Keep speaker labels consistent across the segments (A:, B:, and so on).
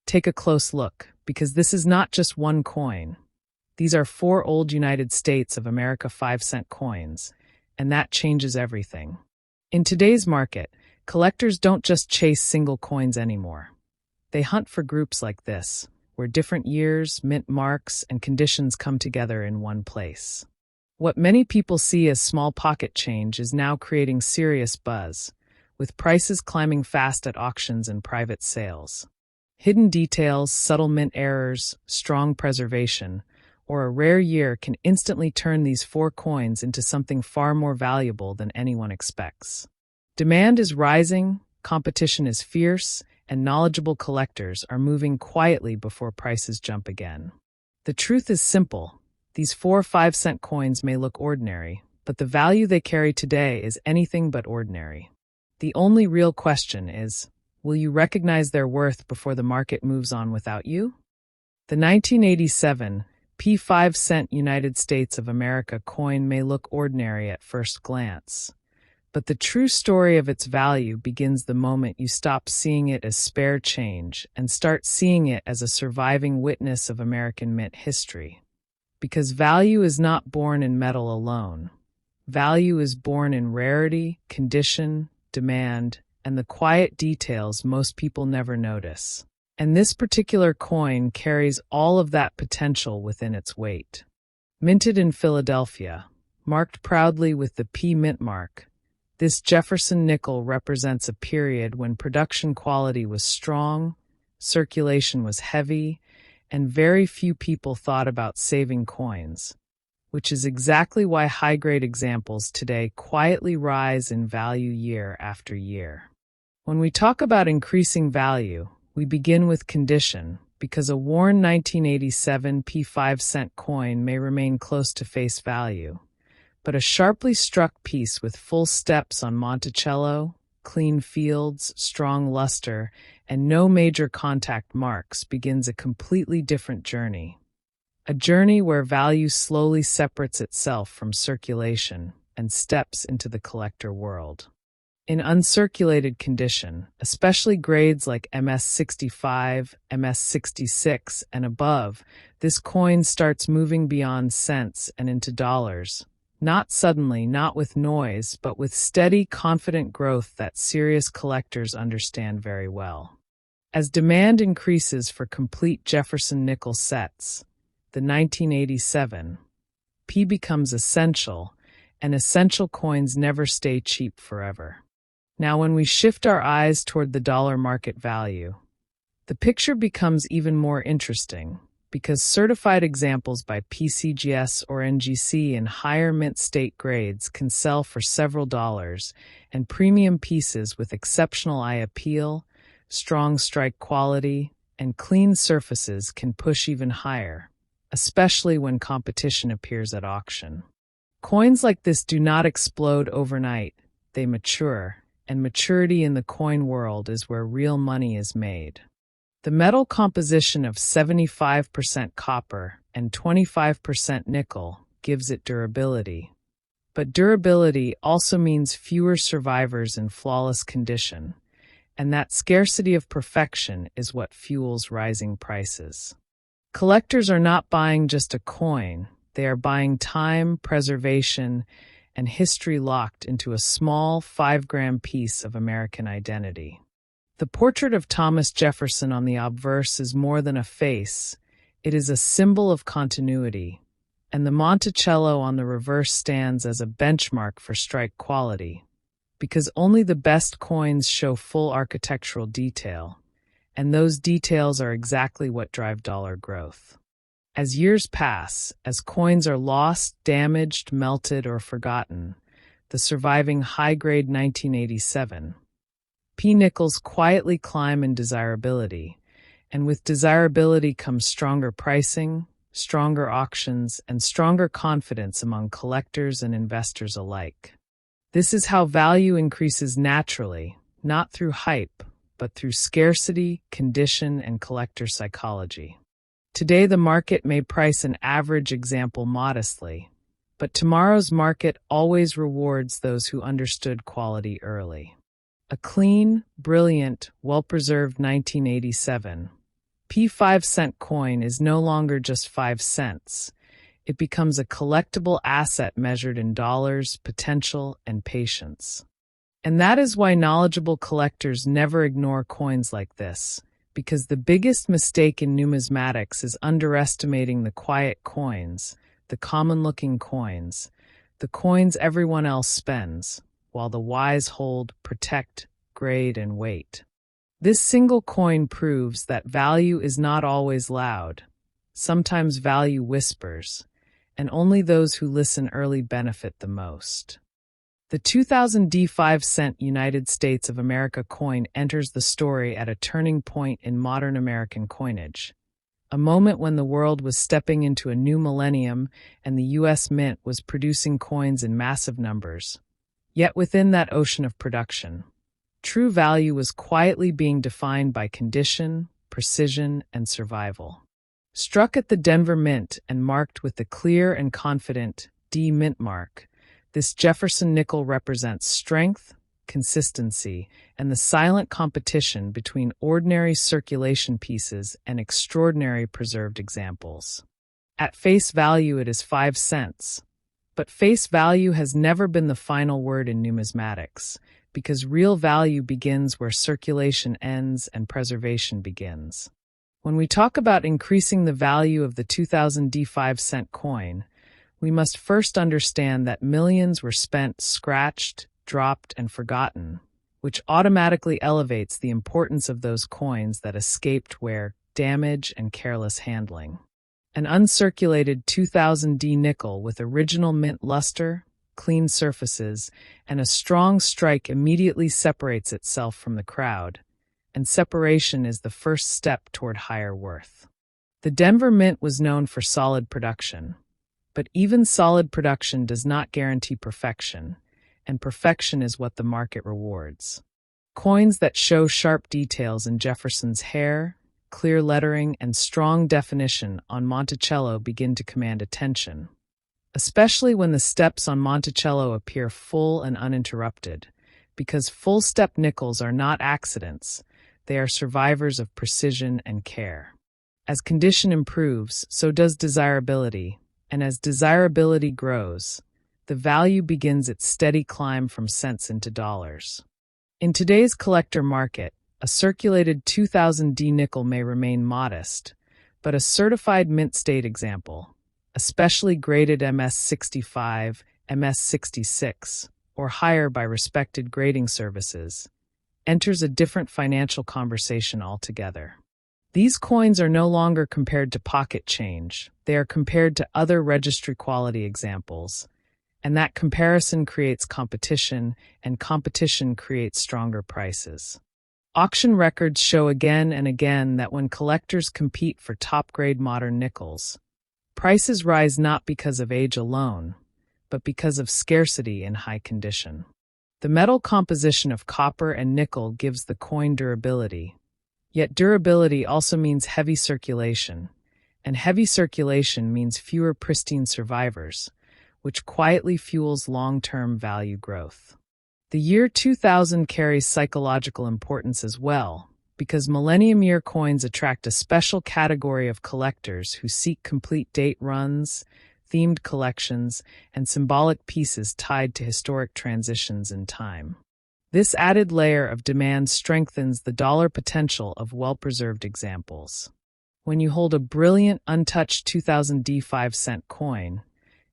A: Take a close look, because this is not just one coin. These are 4 old United States of America 5-cent coins, and that changes everything. In today's market, collectors don't just chase single coins anymore. They hunt for groups like this, where different years, mint marks, and conditions come together in one place. What many people see as small pocket change is now creating serious buzz, with prices climbing fast at auctions and private sales. Hidden details, subtle mint errors, strong preservation, or a rare year can instantly turn these 4 coins into something far more valuable than anyone expects. Demand is rising, competition is fierce, and knowledgeable collectors are moving quietly before prices jump again. The truth is simple. These 4 5-cent coins may look ordinary, but the value they carry today is anything but ordinary. The only real question is, will you recognize their worth before the market moves on without you? The 1987 P5-cent United States of America coin may look ordinary at first glance, but the true story of its value begins the moment you stop seeing it as spare change and start seeing it as a surviving witness of American mint history. Because value is not born in metal alone. Value is born in rarity, condition, demand, and the quiet details most people never notice. And this particular coin carries all of that potential within its weight. Minted in Philadelphia, marked proudly with the P mint mark, this Jefferson nickel represents a period when production quality was strong, circulation was heavy, and very few people thought about saving coins, which is exactly why high-grade examples today quietly rise in value year after year. When we talk about increasing value, we begin with condition, because a worn 1987 P5-cent coin may remain close to face value, but a sharply struck piece with full steps on Monticello, clean fields, strong luster, and no major contact marks begins a completely different journey. A journey where value slowly separates itself from circulation and steps into the collector world. In uncirculated condition, especially grades like MS65, MS66, and above, this coin starts moving beyond cents and into dollars. Not suddenly, not with noise, but with steady, confident growth that serious collectors understand very well. As demand increases for complete Jefferson nickel sets, the 1987 P becomes essential, and essential coins never stay cheap forever. Now, when we shift our eyes toward the dollar market value, the picture becomes even more interesting, because certified examples by PCGS or NGC in higher mint state grades can sell for several dollars, and premium pieces with exceptional eye appeal, strong strike quality, and clean surfaces can push even higher, especially when competition appears at auction. Coins like this do not explode overnight, they mature, and maturity in the coin world is where real money is made. The metal composition of 75% copper and 25% nickel gives it durability. But durability also means fewer survivors in flawless condition, and that scarcity of perfection is what fuels rising prices. Collectors are not buying just a coin, they are buying time, preservation, and history locked into a small 5-gram piece of American identity. The portrait of Thomas Jefferson on the obverse is more than a face, it is a symbol of continuity, and the Monticello on the reverse stands as a benchmark for strike quality, because only the best coins show full architectural detail, and those details are exactly what drive dollar growth. As years pass, as coins are lost, damaged, melted, or forgotten, the surviving high-grade 1987 P nickels quietly climb in desirability, and with desirability comes stronger pricing, stronger auctions, and stronger confidence among collectors and investors alike. This is how value increases naturally, not through hype, but through scarcity, condition, and collector psychology. Today the market may price an average example modestly, but tomorrow's market always rewards those who understood quality early. A clean, brilliant, well-preserved 1987 P5-cent coin is no longer just 5 cents. It becomes a collectible asset measured in dollars, potential, and patience. And that is why knowledgeable collectors never ignore coins like this, because the biggest mistake in numismatics is underestimating the quiet coins, the common-looking coins, the coins everyone else spends, while the wise hold, protect, grade, and wait. This single coin proves that value is not always loud. Sometimes value whispers, and only those who listen early benefit the most. The 2000 D5-cent United States of America coin enters the story at a turning point in modern American coinage, a moment when the world was stepping into a new millennium and the U.S. Mint was producing coins in massive numbers. Yet within that ocean of production, true value was quietly being defined by condition, precision, and survival. Struck at the Denver Mint and marked with the clear and confident D Mint mark, this Jefferson nickel represents strength, consistency, and the silent competition between ordinary circulation pieces and extraordinary preserved examples. At face value, it is 5 cents. But face value has never been the final word in numismatics, because real value begins where circulation ends and preservation begins. When we talk about increasing the value of the 2000 D5-cent coin, we must first understand that millions were spent, scratched, dropped, and forgotten, which automatically elevates the importance of those coins that escaped wear, damage, and careless handling. An uncirculated 2000 D nickel with original mint luster, clean surfaces, and a strong strike immediately separates itself from the crowd, and separation is the first step toward higher worth. The Denver Mint was known for solid production. But even solid production does not guarantee perfection, and perfection is what the market rewards. Coins that show sharp details in Jefferson's hair, clear lettering, and strong definition on Monticello begin to command attention, especially when the steps on Monticello appear full and uninterrupted, because full-step nickels are not accidents, they are survivors of precision and care. As condition improves, so does desirability. And as desirability grows, the value begins its steady climb from cents into dollars. In today's collector market, a circulated 2000 D nickel may remain modest, but a certified mint state example, especially graded MS65, MS66, or higher by respected grading services, enters a different financial conversation altogether. These coins are no longer compared to pocket change, they are compared to other registry quality examples, and that comparison creates competition, and competition creates stronger prices. Auction records show again and again that when collectors compete for top-grade modern nickels, prices rise not because of age alone, but because of scarcity in high condition. The metal composition of copper and nickel gives the coin durability. Yet durability also means heavy circulation, and heavy circulation means fewer pristine survivors, which quietly fuels long-term value growth. The year 2000 carries psychological importance as well, because millennium-year coins attract a special category of collectors who seek complete date runs, themed collections, and symbolic pieces tied to historic transitions in time. This added layer of demand strengthens the dollar potential of well-preserved examples. When you hold a brilliant, untouched 2000 D5-cent coin,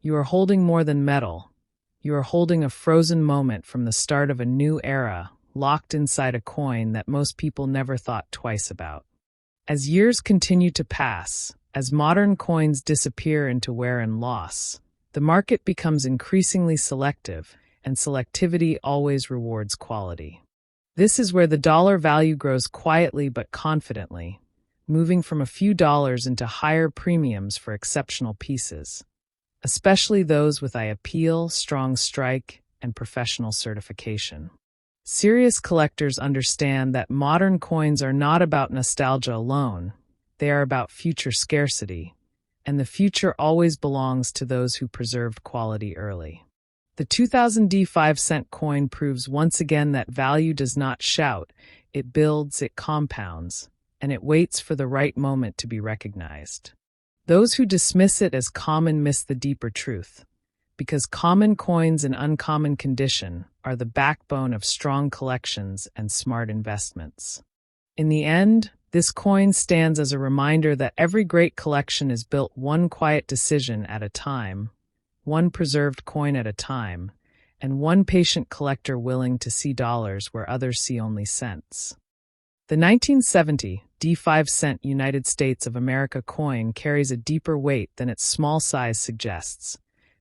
A: you are holding more than metal. You are holding a frozen moment from the start of a new era, locked inside a coin that most people never thought twice about. As years continue to pass, as modern coins disappear into wear and loss, the market becomes increasingly selective, and selectivity always rewards quality. This is where the dollar value grows quietly but confidently, moving from a few dollars into higher premiums for exceptional pieces, especially those with eye appeal, strong strike, and professional certification. Serious collectors understand that modern coins are not about nostalgia alone, they are about future scarcity, and the future always belongs to those who preserved quality early. The 2000 D5-cent coin proves once again that value does not shout, it builds, it compounds, and it waits for the right moment to be recognized. Those who dismiss it as common miss the deeper truth, because common coins in uncommon condition are the backbone of strong collections and smart investments. In the end, this coin stands as a reminder that every great collection is built one quiet decision at a time, one preserved coin at a time, and one patient collector willing to see dollars where others see only cents. The 1970 D5 United States of America coin carries a deeper weight than its small size suggests,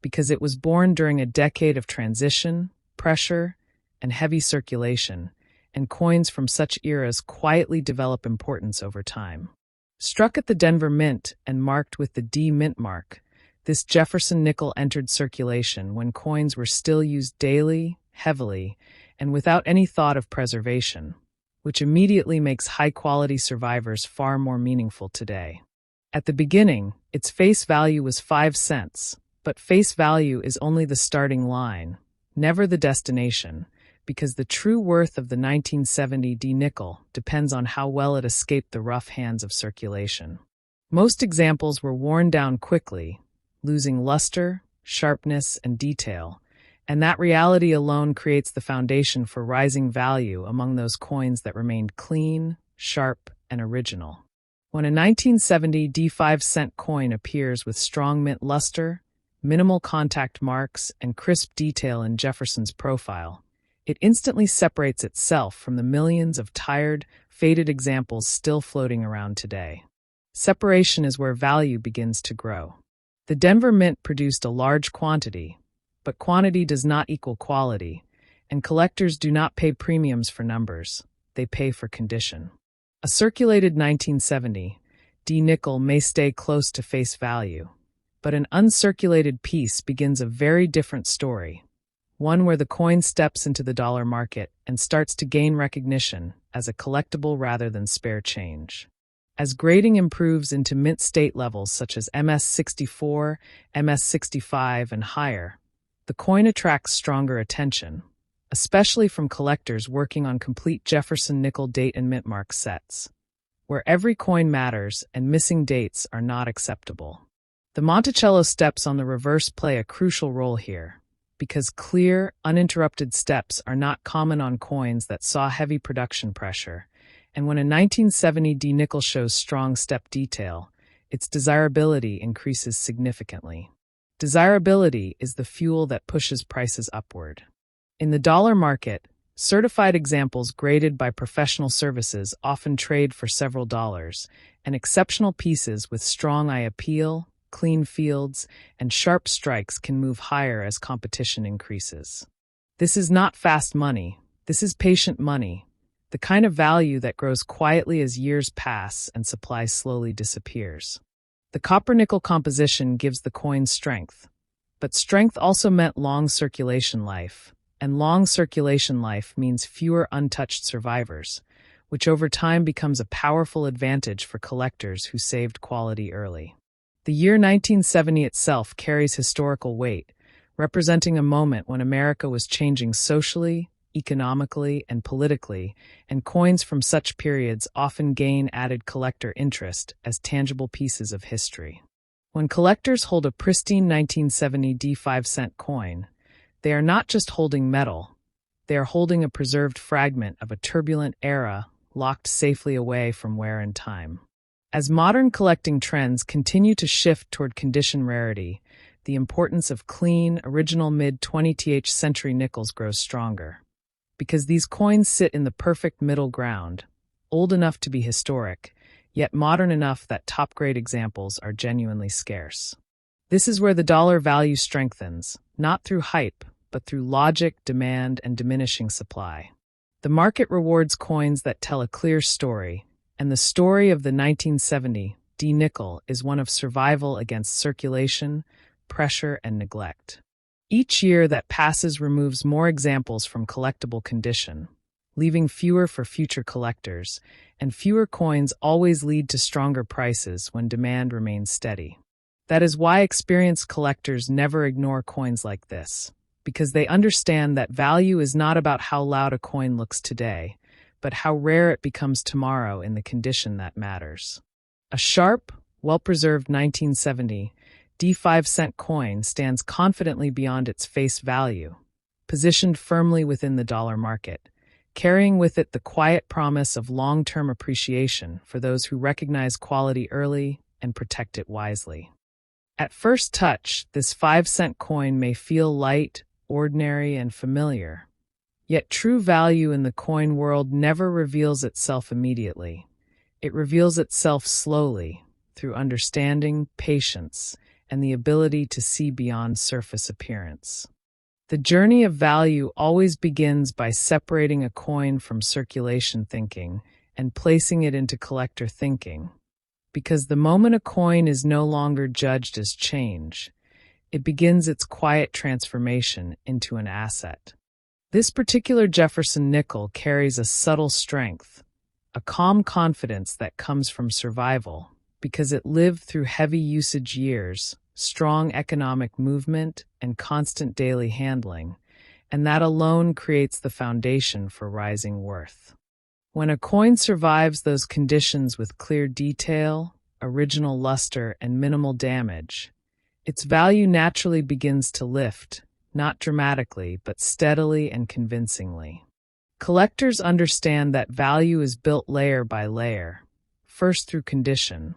A: because it was born during a decade of transition, pressure, and heavy circulation, and coins from such eras quietly develop importance over time. Struck at the Denver Mint and marked with the D Mint mark, this Jefferson nickel entered circulation when coins were still used daily, heavily, and without any thought of preservation, which immediately makes high-quality survivors far more meaningful today. At the beginning, its face value was 5 cents, but face value is only the starting line, never the destination, because the true worth of the 1970 D nickel depends on how well it escaped the rough hands of circulation. Most examples were worn down quickly, losing luster, sharpness, and detail, and that reality alone creates the foundation for rising value among those coins that remained clean, sharp, and original. When a 1970 D5 coin appears with strong mint luster, minimal contact marks, and crisp detail in Jefferson's profile, it instantly separates itself from the millions of tired, faded examples still floating around today. Separation is where value begins to grow. The Denver Mint produced a large quantity, but quantity does not equal quality, and collectors do not pay premiums for numbers, they pay for condition. A circulated 1970 D nickel may stay close to face value, but an uncirculated piece begins a very different story, one where the coin steps into the dollar market and starts to gain recognition as a collectible rather than spare change. As grading improves into mint state levels such as MS64, MS65, and higher, the coin attracts stronger attention, especially from collectors working on complete Jefferson nickel date and mint mark sets, where every coin matters and missing dates are not acceptable. The Monticello steps on the reverse play a crucial role here, because clear, uninterrupted steps are not common on coins that saw heavy production pressure, and when a 1970 D nickel shows strong step detail, its desirability increases significantly. Desirability is the fuel that pushes prices upward. In the dollar market, certified examples graded by professional services often trade for several dollars, and exceptional pieces with strong eye appeal, clean fields, and sharp strikes can move higher as competition increases. This is not fast money, this is patient money, the kind of value that grows quietly as years pass and supply slowly disappears. The copper-nickel composition gives the coin strength, but strength also meant long circulation life, and long circulation life means fewer untouched survivors, which over time becomes a powerful advantage for collectors who saved quality early. The year 1970 itself carries historical weight, representing a moment when America was changing socially, economically, and politically, and coins from such periods often gain added collector interest as tangible pieces of history. When collectors hold a pristine 1970 D5 coin, they are not just holding metal, they are holding a preserved fragment of a turbulent era locked safely away from wear and time. As modern collecting trends continue to shift toward condition rarity, the importance of clean, original mid-20th century nickels grows stronger. Because these coins sit in the perfect middle ground, old enough to be historic, yet modern enough that top-grade examples are genuinely scarce. This is where the dollar value strengthens, not through hype, but through logic, demand, and diminishing supply. The market rewards coins that tell a clear story, and the story of the 1970 D nickel is one of survival against circulation, pressure, and neglect. Each year that passes removes more examples from collectible condition, leaving fewer for future collectors, and fewer coins always lead to stronger prices when demand remains steady. That is why experienced collectors never ignore coins like this, because they understand that value is not about how loud a coin looks today, but how rare it becomes tomorrow in the condition that matters. A sharp, well-preserved 1970 D5-cent coin stands confidently beyond its face value, positioned firmly within the dollar market, carrying with it the quiet promise of long-term appreciation for those who recognize quality early and protect it wisely. At first touch, this 5-cent coin may feel light, ordinary, and familiar. Yet true value in the coin world never reveals itself immediately. It reveals itself slowly, through understanding, patience, and the ability to see beyond surface appearance. The journey of value always begins by separating a coin from circulation thinking and placing it into collector thinking. Because the moment a coin is no longer judged as change, it begins its quiet transformation into an asset. This particular Jefferson nickel carries a subtle strength, a calm confidence that comes from survival, because it lived through heavy usage years, strong economic movement, and constant daily handling, and that alone creates the foundation for rising worth. When a coin survives those conditions with clear detail, original luster, and minimal damage, its value naturally begins to lift, not dramatically, but steadily and convincingly. Collectors understand that value is built layer by layer, first through condition,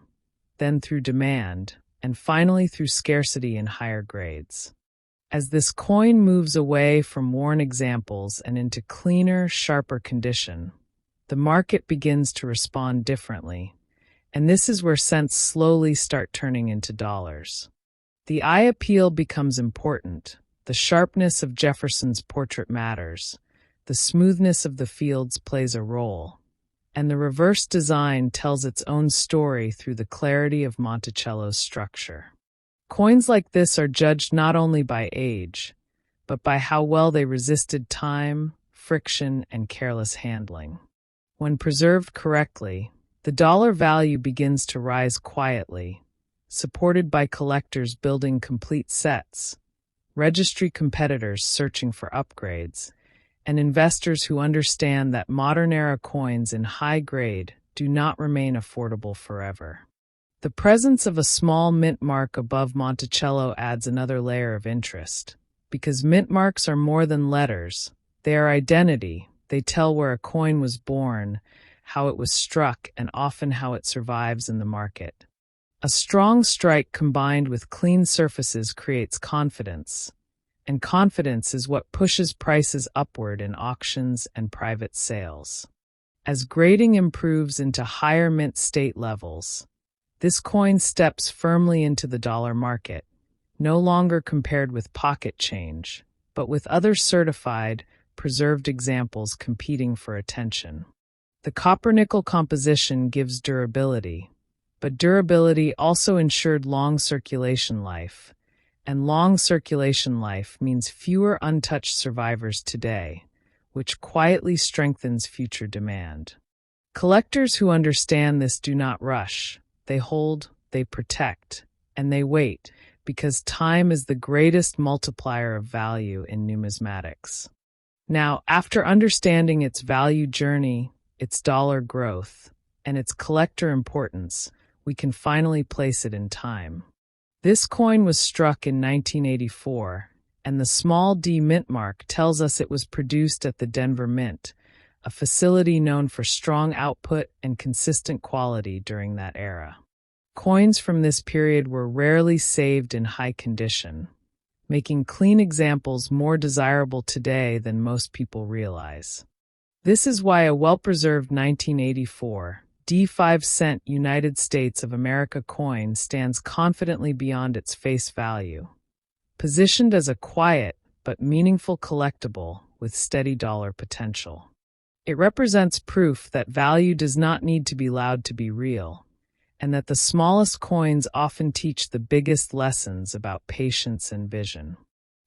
A: then through demand, and finally through scarcity in higher grades. As this coin moves away from worn examples and into cleaner, sharper condition, the market begins to respond differently, and this is where cents slowly start turning into dollars. The eye appeal becomes important. The sharpness of Jefferson's portrait matters. The smoothness of the fields plays a role. And the reverse design tells its own story through the clarity of Monticello's structure. Coins like this are judged not only by age, but by how well they resisted time, friction, and careless handling. When preserved correctly, the dollar value begins to rise quietly, supported by collectors building complete sets, registry competitors searching for upgrades, and investors who understand that modern-era coins in high grade do not remain affordable forever. The presence of a small mint mark above Monticello adds another layer of interest, because mint marks are more than letters. They are identity. They tell where a coin was born, how it was struck, and often how it survives in the market. A strong strike combined with clean surfaces creates confidence, and confidence is what pushes prices upward in auctions and private sales. As grading improves into higher mint state levels, this coin steps firmly into the dollar market, no longer compared with pocket change, but with other certified, preserved examples competing for attention. The copper-nickel composition gives durability, but durability also ensured long circulation life, and long circulation life means fewer untouched survivors today, which quietly strengthens future demand. Collectors who understand this do not rush. They hold, they protect, and they wait, because time is the greatest multiplier of value in numismatics. Now, after understanding its value journey, its dollar growth, and its collector importance, we can finally place it in time. This coin was struck in 1984, and the small D mint mark tells us it was produced at the Denver Mint, a facility known for strong output and consistent quality during that era. Coins from this period were rarely saved in high condition, making clean examples more desirable today than most people realize. This is why a well-preserved 1984 D5-cent United States of America coin stands confidently beyond its face value, positioned as a quiet but meaningful collectible with steady dollar potential. It represents proof that value does not need to be loud to be real, and that the smallest coins often teach the biggest lessons about patience and vision.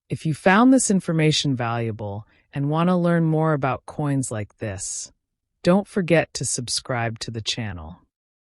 A: If you found this information valuable and want to learn more about coins like this, don't forget to subscribe to the channel.